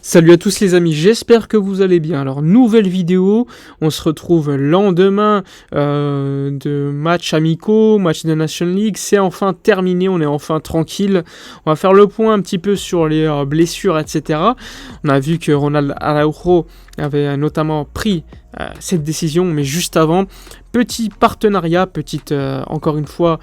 Salut à tous les amis, j'espère que vous allez bien. Alors nouvelle vidéo, on se retrouve le lendemain de matchs amicaux, match de National League, c'est enfin terminé, on est enfin tranquille. On va faire le point un petit peu sur les blessures, etc. On a vu que Ronald Araujo avait notamment pris cette décision, mais juste avant, petit partenariat, encore une fois,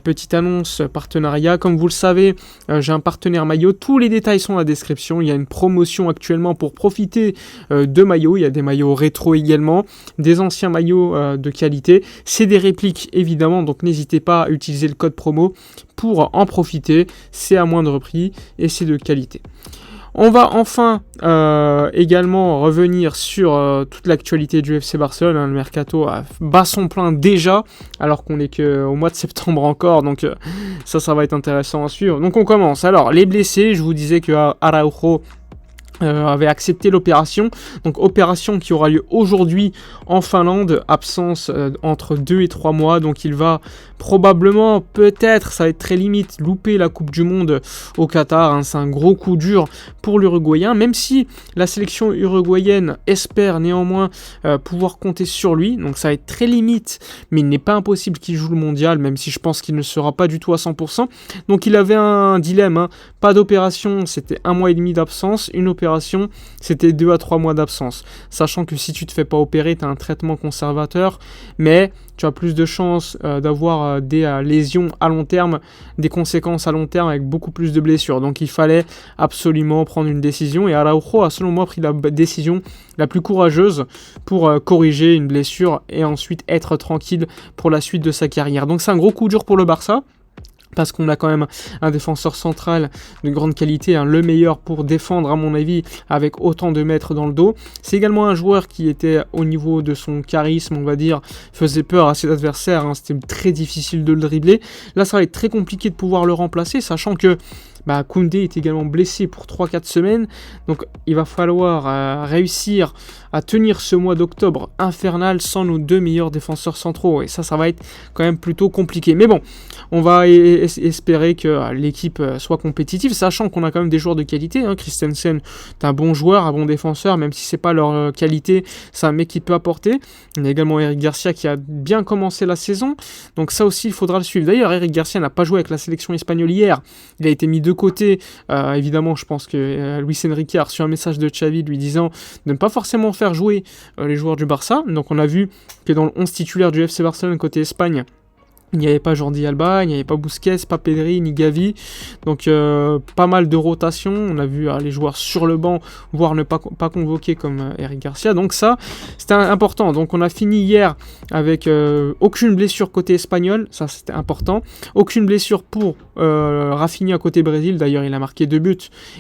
petite annonce, partenariat. Comme vous le savez, j'ai un partenaire maillot, tous les détails sont dans la description. Il y a une promotion actuellement pour profiter de maillots, il y a des maillots rétro également, des anciens maillots de qualité, c'est des répliques évidemment, donc n'hésitez pas à utiliser le code promo pour en profiter, c'est à moindre prix et c'est de qualité. On va enfin également revenir sur toute l'actualité du FC Barcelone. Le mercato bat son plein déjà, alors qu'on n'est qu'au mois de septembre encore, donc ça va être intéressant à suivre. Donc on commence. Alors les blessés, je vous disais que Araujo avait accepté l'opération, donc opération qui aura lieu aujourd'hui en Finlande, absence entre 2 et 3 mois, donc il va probablement, peut-être, ça va être très limite, louper la Coupe du Monde au Qatar, hein. C'est un gros coup dur pour l'Uruguayen, même si la sélection uruguayenne espère néanmoins pouvoir compter sur lui, donc ça va être très limite, mais il n'est pas impossible qu'il joue le mondial, même si je pense qu'il ne sera pas du tout à 100%, donc il avait un dilemme, hein. Pas d'opération, c'était 1 mois et demi d'absence, une opération, c'était 2 à 3 mois d'absence, sachant que si tu te fais pas opérer, tu as un traitement conservateur, mais tu as plus de chances d'avoir des lésions à long terme, des conséquences à long terme avec beaucoup plus de blessures. Donc il fallait absolument prendre une décision et Araujo a selon moi pris la décision la plus courageuse pour corriger une blessure et ensuite être tranquille pour la suite de sa carrière. Donc c'est un gros coup dur pour le Barça, parce qu'on a quand même un défenseur central de grande qualité, hein, le meilleur pour défendre à mon avis, avec autant de mètres dans le dos. C'est également un joueur qui était au niveau de son charisme, on va dire, faisait peur à ses adversaires, hein, c'était très difficile de le dribbler. Là ça va être très compliqué de pouvoir le remplacer, sachant que Koundé est également blessé pour 3-4 semaines, donc il va falloir réussir à tenir ce mois d'octobre infernal sans nos deux meilleurs défenseurs centraux, et ça va être quand même plutôt compliqué. Mais bon, on va espérer que l'équipe soit compétitive, sachant qu'on a quand même des joueurs de qualité, hein. Christensen est un bon joueur, un bon défenseur, même si c'est pas leur qualité, c'est un mec qui peut apporter. On a également Eric Garcia qui a bien commencé la saison, donc ça aussi il faudra le suivre. D'ailleurs, Eric Garcia n'a pas joué avec la sélection espagnole hier, il a été mis de côté, évidemment. Je pense que Luis Enrique a reçu un message de Xavi lui disant de ne pas forcément faire jouer les joueurs du Barça. Donc on a vu que dans le 11 titulaire du FC Barcelone côté Espagne, il n'y avait pas Jordi Alba, il n'y avait pas Busquets, pas Pedri, ni Gavi. Donc pas mal de rotation. On a vu les joueurs sur le banc, voire ne pas convoquer comme Eric Garcia. Donc ça, c'était important. Donc on a fini hier avec aucune blessure côté espagnol. Ça, c'était important. Aucune blessure pour Rafinha côté Brésil. D'ailleurs, il a marqué 2 buts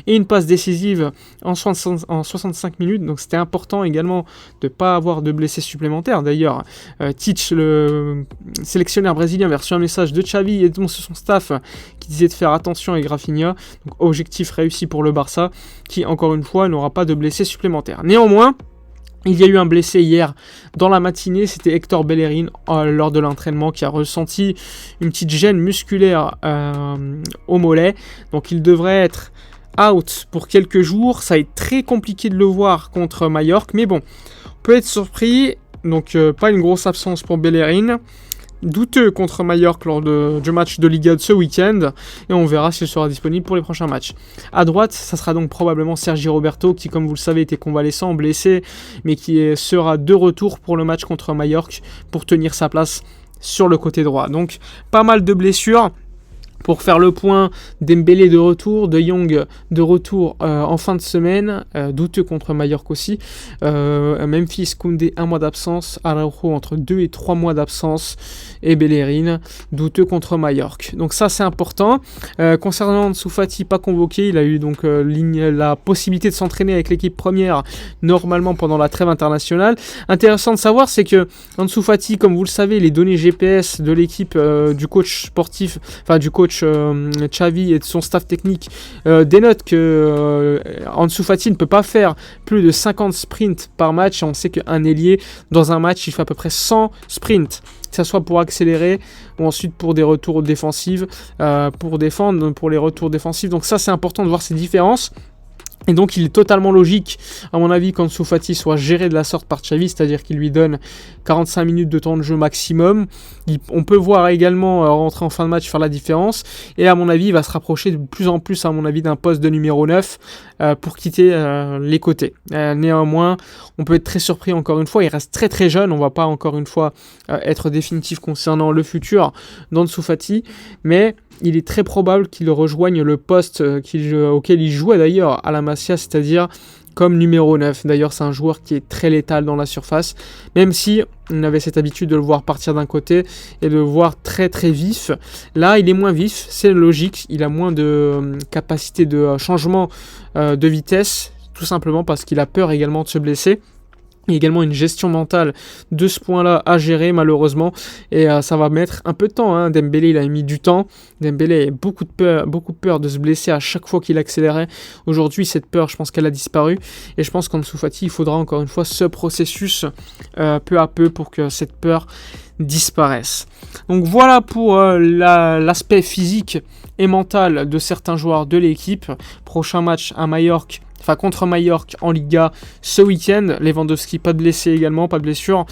et une passe décisive en 65 minutes. Donc c'était important également de ne pas avoir de blessés supplémentaires. D'ailleurs, Tite, le sélectionneur brésilien, avait reçu un message de Xavi et de son staff qui disait de faire attention avec Rafinha. Donc objectif réussi pour le Barça, qui encore une fois n'aura pas de blessés supplémentaires. Néanmoins, il y a eu un blessé hier dans la matinée, c'était Hector Bellerin lors de l'entraînement qui a ressenti une petite gêne musculaire au mollet. Donc il devrait être out pour quelques jours. Ça va être très compliqué de le voir contre Majorque, mais bon, on peut être surpris. Donc pas une grosse absence pour Bellerin. Douteux contre Majorque lors du match de Liga de ce week-end, et on verra s'il sera disponible pour les prochains matchs. À droite, ça sera donc probablement Sergi Roberto, qui comme vous le savez était convalescent, blessé, mais qui sera de retour pour le match contre Majorque pour tenir sa place sur le côté droit. Donc pas mal de blessures. Pour faire le point, Dembélé de retour, De Jong de retour en fin de semaine, douteux contre Majorque aussi. Memphis, Koundé 1 mois d'absence, Araujo entre 2 et 3 mois d'absence, et Bellerin douteux contre Majorque. Donc ça c'est important. Concernant Ansu Fati, pas convoqué, il a eu donc la possibilité de s'entraîner avec l'équipe première normalement pendant la trêve internationale. Intéressant de savoir, c'est que Ansu Fati, comme vous le savez, les données GPS de l'équipe du coach sportif, enfin du coach Xavi et de son staff technique dénote que Ansu Fati ne peut pas faire plus de 50 sprints par match. On sait qu'un ailier dans un match il fait à peu près 100 sprints, que ce soit pour accélérer ou ensuite pour des retours défensifs, pour défendre, pour les retours défensifs. Donc ça c'est important de voir ces différences. Et donc il est totalement logique, à mon avis, qu'Ansu Fati soit géré de la sorte par Xavi, c'est-à-dire qu'il lui donne 45 minutes de temps de jeu maximum. On peut voir également rentrer en fin de match faire la différence. Et à mon avis, il va se rapprocher de plus en plus, à mon avis, d'un poste de numéro 9 pour quitter les côtés. Néanmoins, on peut être très surpris encore une fois. Il reste très très jeune. On ne va pas encore une fois être définitif concernant le futur d'Ansu Fati. Mais il est très probable qu'il rejoigne le poste auquel il jouait d'ailleurs à la Masia, c'est-à-dire comme numéro 9. D'ailleurs, c'est un joueur qui est très létal dans la surface, même si on avait cette habitude de le voir partir d'un côté et de le voir très très vif. Là, il est moins vif, c'est logique, il a moins de capacité de changement de vitesse, tout simplement parce qu'il a peur également de se blesser. Il y a également une gestion mentale de ce point-là à gérer malheureusement, et ça va mettre un peu de temps, hein. Dembélé, il a mis du temps. Dembélé a beaucoup de peur de se blesser à chaque fois qu'il accélérait. Aujourd'hui, cette peur, je pense qu'elle a disparu, et je pense qu'Ansu Fati, il faudra encore une fois ce processus peu à peu pour que cette peur disparaisse. Donc voilà pour l'aspect physique et mental de certains joueurs de l'équipe. Prochain match à Majorque, contre Majorque en Liga ce week-end. Lewandowski, pas de blessé également, pas de blessure.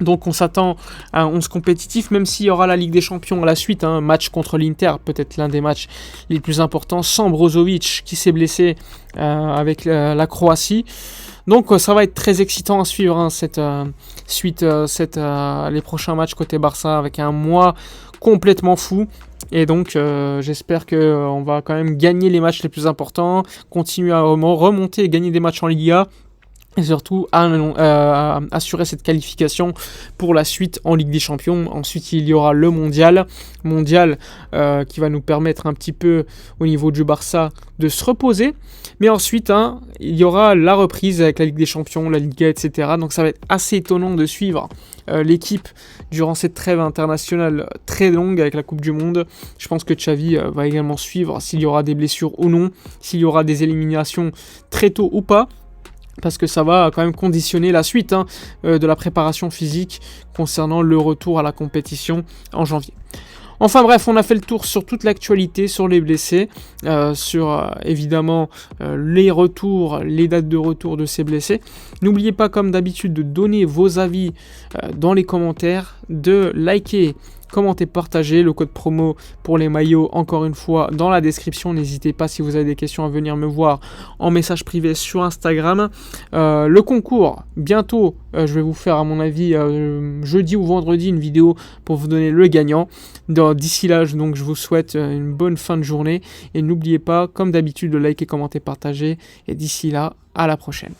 Donc on s'attend à un 11 compétitif, même s'il y aura la Ligue des Champions à la suite, hein, match contre l'Inter, peut-être l'un des matchs les plus importants, sans Brozovic qui s'est blessé avec la Croatie. Donc ça va être très excitant à suivre, hein, les prochains matchs côté Barça, avec un mois complètement fou. Et donc j'espère qu'on va quand même gagner les matchs les plus importants, continuer à remonter et gagner des matchs en Liga, et surtout assurer cette qualification pour la suite en Ligue des Champions. Ensuite, il y aura le mondial qui va nous permettre un petit peu au niveau du Barça de se reposer. Mais ensuite, il y aura la reprise avec la Ligue des Champions, la Liga, etc. Donc ça va être assez étonnant de suivre l'équipe durant cette trêve internationale très longue avec la Coupe du Monde. Je pense que Xavi va également suivre s'il y aura des blessures ou non, s'il y aura des éliminations très tôt ou pas, parce que ça va quand même conditionner la suite de la préparation physique concernant le retour à la compétition en janvier. Enfin bref, on a fait le tour sur toute l'actualité, sur les blessés, sur évidemment les retours, les dates de retour de ces blessés. N'oubliez pas, comme d'habitude, de donner vos avis dans les commentaires, de liker, commenter, partager. Le code promo pour les maillots, encore une fois, dans la description. N'hésitez pas, si vous avez des questions, à venir me voir en message privé sur Instagram. Le concours, bientôt, je vais vous faire, à mon avis, jeudi ou vendredi, une vidéo pour vous donner le gagnant. D'ici là, donc, je vous souhaite une bonne fin de journée. Et n'oubliez pas, comme d'habitude, de liker, commenter, partager. Et d'ici là, à la prochaine.